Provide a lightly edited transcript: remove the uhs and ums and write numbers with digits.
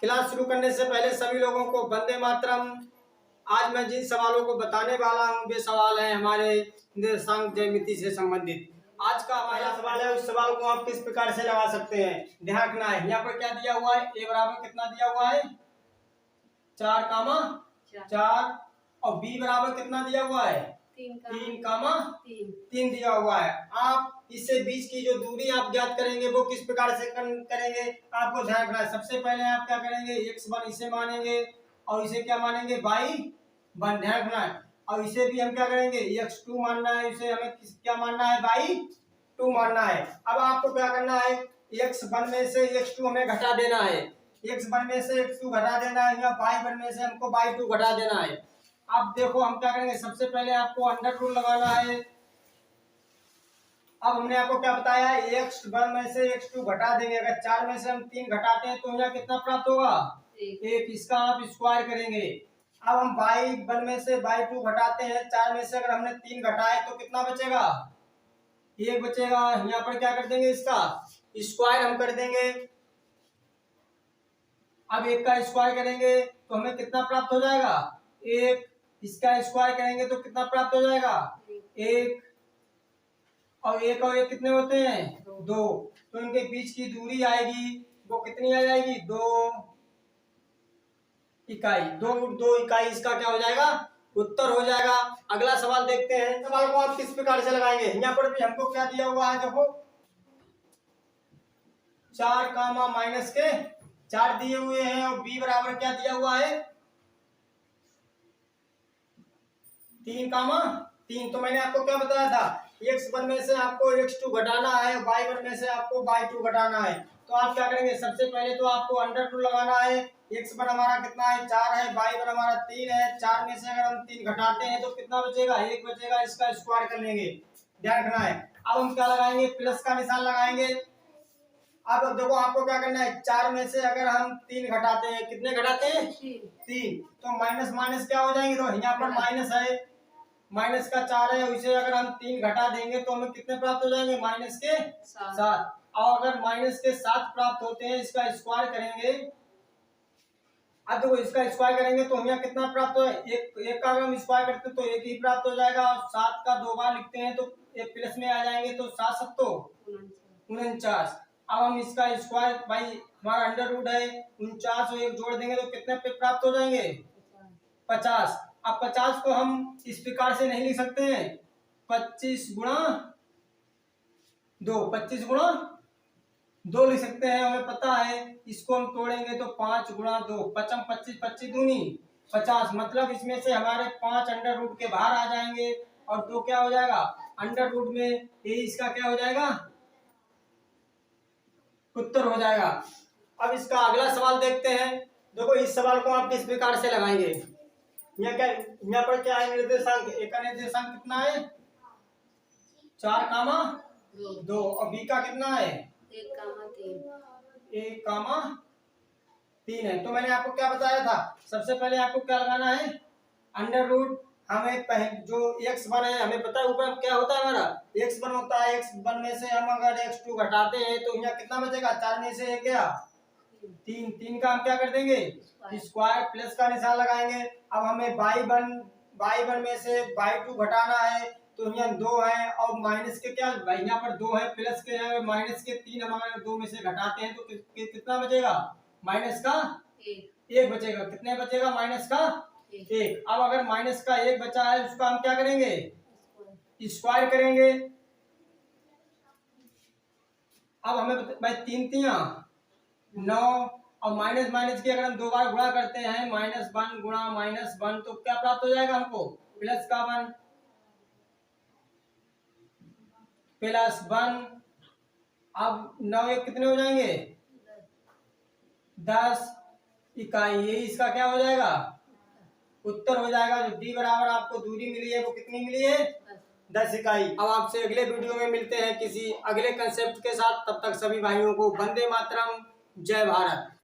Class शुरू करने से पहले सभी लोगों को वंदे मातरम। आज मैं जिन सवालों को बताने वाला हूँ वे सवाल हैं हमारे निर्देशांक ज्यामिति से संबंधित। आज का हमारा सवाल है, उस सवाल को आप किस प्रकार से लगा सकते हैं, ध्यान रखना है। यहाँ पर क्या दिया हुआ है, ए बराबर कितना दिया हुआ है 4 कामा 4 और बी बराबर कितना दिया हुआ है 3 कामा 3 दिया हुआ है। आप इससे बीच की जो दूरी आप ज्ञात करेंगे वो किस प्रकार से करेंगे, आपको ध्यान रखना है। सबसे पहले आप क्या करेंगे, x1 इसे मानेंगे और इसे क्या मानेंगे y1, ध्यान रखना है। और इसे भी हम क्या करेंगे x2 मानना है, इसे हमें क्या मानना है y2 मानना है। अब आपको क्या करना है, x1 में से x2 हमें घटा देना है, x1 में से x2 घटा देना है, या y1 में से हमको y2 घटा देना है। अब देखो हम क्या करेंगे, सबसे पहले आपको अंडर रूल लगाना है। अब हमने आपको क्या बताया, x1 में से x2 घटा देंगे। अगर 4 में से हम 3 घटाते हैं तो यहाँ कितना प्राप्त होगा 1, इसका आप स्क्वायर करेंगे। अब हम y1 में से y2 घटाते हैं, 4 में से अगर हमने 3 घटाए तो कितना बचेगा 1 बचेगा। यहाँ पर क्या कर देंगे, इसका स्क्वायर हम कर देंगे। अब 1 का स्क्वायर करेंगे तो हमें कितना प्राप्त हो जाएगा 1, इसका स्क्वायर करेंगे तो कितना प्राप्त हो जाएगा 1, और 1 और 1 कितने होते हैं 2, तो इनके बीच की दूरी आएगी वो कितनी आ जाएगी 2 इकाई, 2 इकाई इसका क्या हो जाएगा उत्तर हो जाएगा। अगला सवाल देखते हैं, सवाल को आप किस प्रकार से लगाएंगे। यहाँ पर भी हमको क्या दिया हुआ है, देखो 4 कामा माइनस के 4 दिए हुए हैं और b बराबर क्या दिया हुआ है 3 कामा 3। तो मैंने आपको क्या बताया था, x1 में से आपको x2 घटाना है, y1 में से आपको y2 घटाना है। तो आप क्या करेंगे, सबसे पहले तो आपको अंडर रूल लगाना है। x1 हमारा कितना है 4 है, y1 हमारा 3 है। 4 में से अगर हम 3 घटाते हैं तो कितना बचेगा 1 बचेगा, इसका स्क्वायर कर लेंगे, ध्यान रखना है। अब हम क्या लगाएंगे, प्लस का निशान लगाएंगे। अब देखो आपको क्या करना है, 4 में से अगर हम 3 घटाते हैं, कितने घटाते हैं 3, तो माइनस माइनस क्या हो जाएंगे, तो यहाँ पर माइनस है, माइनस का 4 है, इसे अगर हम 3 घटा देंगे तो हमें कितने प्राप्त हो जाएंगे माइनस के 7। और अगर माइनस के 7 प्राप्त होते हैं, इसका स्क्वायर करेंगे। अब देखो इसका स्क्वायर करेंगे तो यहाँ कितना प्राप्त हो, एक का अगर हम स्क्वायर करते हैं तो 1 ही प्राप्त हो जाएगा, और 7 का 2 बार लिखते हैं तो एक प्लस में आ जाएंगे, तो 7 7 49। अब हम इसका स्क्वायर, भाई हमारा अंडर रूट है 49 और 1 जोड़ देंगे तो कितने पे प्राप्त हो जाएंगे 50। अब 50 को हम इस प्रकार से नहीं लिख सकते हैं, 25 गुणा 2, 25 गुणा 2 लिख सकते हैं, हमें पता है। इसको हम तोड़ेंगे तो 5 गुणा 2 पचम 25, 25 दूनी 50, मतलब इसमें से हमारे 5 अंडर रूट के बाहर आ जाएंगे और 2 क्या हो जाएगा अंडर रूट में, ये इसका क्या हो जाएगा उत्तर हो जाएगा। अब इसका अगला सवाल देखते हैं। देखो इस सवाल को आप किस प्रकार से लगाएंगे। यहाँ पर क्या है निर्देशांक, ए का निर्देशांक कितना है 4 कामा 2 और बी का कितना है 1 कामा 3 है। तो मैंने आपको क्या बताया था, सबसे पहले आपको क्या लगाना है अंडर रूट। हमें जो x1 है हमें पता है ऊपर क्या होता है हमारा x1 होता है, x1 में से हम अगर x2 घटाते हैं तो यहाँ कितना बचेगा 4 में से 1 गया 3 का हम क्या कर देंगे स्क्वायर, प्लस का निशान लगाएंगे। अब हमें y1 में से y2 घटाना है तो यहाँ 2 है और माइनस के क्या यहाँ पर 2 है, प्लस के है माइनस के 3, हम अगर 2 में से घटाते हैं तो कितना बचेगा माइनस का 1 बचेगा। कितने बचेगा माइनस का 1। अब अगर माइनस का 1 बचा है उसका हम क्या करेंगे स्क्वायर करेंगे। अब हमें भाई 3 3 9 और माइनस माइनस की अगर हम 2 बार गुणा करते हैं -1 गुणा -1 तो क्या प्राप्त हो जाएगा हमको प्लस का 1 प्लस 1। अब 9 1 कितने हो जाएंगे 10 इकाई, ये इसका क्या हो जाएगा उत्तर हो जाएगा। जो डी बराबर आपको दूरी मिली है वो कितनी मिली है 10 इकाई। अब आपसे अगले वीडियो में मिलते हैं किसी अगले कंसेप्ट के साथ, तब तक सभी भाइयों को वंदे मातरम, जय भारत।